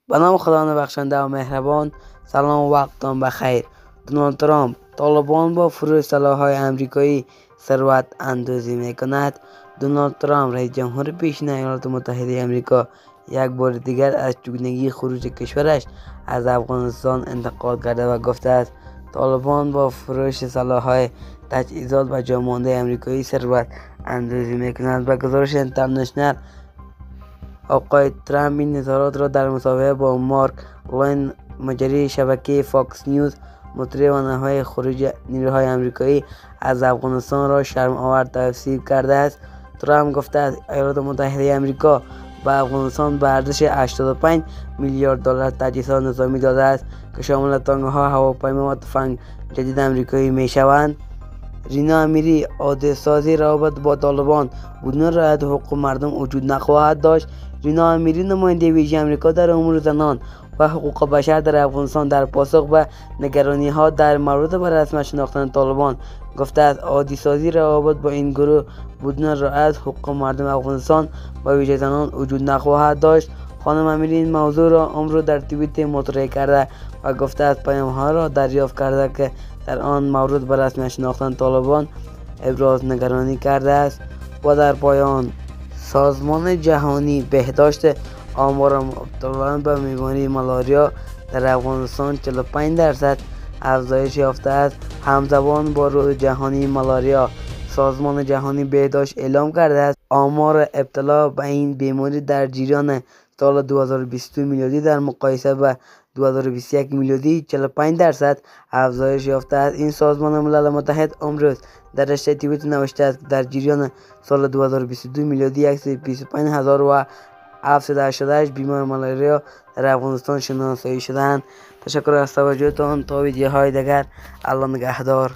به نام خداوند بخشنده و مهربان. سلام و وقتتان بخیر. دونالد ترامپ: طالبان با فروش سلاح‌های آمریکایی ثروت اندوزی می‌کند. دونالد ترامپ رئیس جمهور پیشین ایالات متحده آمریکا یک بار دیگر از چگونگی خروج کشورش از افغانستان انتقاد کرده و گفته است طالبان با فروش سلاح‌های تجهیزات و جامانده آمریکایی ثروت اندوزی می‌کند. به گزارش اینترنشنال، آقای ترامپ این اظهارات را در مصاحبه با مارک لاین، مجری شبکه فاکس نیوز، مطلع و نحوه خروج نیروهای آمریکایی از افغانستان را شرم‌آور توصیف کرده است. ترامپ گفته است ایالات متحده آمریکا به افغانستان به ارزش 85 میلیارد دلار تجهیزات نظامی داده است که شامل تانک‌ها، هواپیما و تفنگ جدید آمریکایی می‌شوند. رینا امیری: عادی‌سازی روابط با طالبان بدون رعایت حقوق مردم وجود نخواهد داشت. رینا امیری، نماینده ویژه آمریکا در امور زنان و حقوق بشر در افغانستان، در پاسخ به نگرانی‌ها در مورد به رسمیت شناختن طالبان گفته است عادی‌سازی روابط با این گروه بدون رعایت حقوق مردم افغانستان و ویژه زنان وجود نخواهد داشت. خانم امیری این موضوع را امروز در توییت مطرح کرده و گفته است پیام‌ها را دریافت کرده که در آن مورد به رسمیت شناختن طالبان ابراز نگرانی کرده است. و در پایان، سازمان جهانی بهداشت آمار مبتلایان به بیماری مالاریا در افغانستان 45% افزایش یافته است. همزمان با روز جهانی مالاریا، سازمان جهانی بهداشت اعلام کرده است آمار ابتلا به این بیماری در جریان سال 2022 میلادی در مقایسه با 2021 میلادی 45% افزایش یافته است. این سازمان ملل متحد امروز در رشته توییت نوشته است که در جریان سال 2022 میلادی 125,788 بیمار مالاریا در افغانستان شناسایی شدند. تشکر از توجهتان. تا ویدیوهای دیگر، الله نگهدار.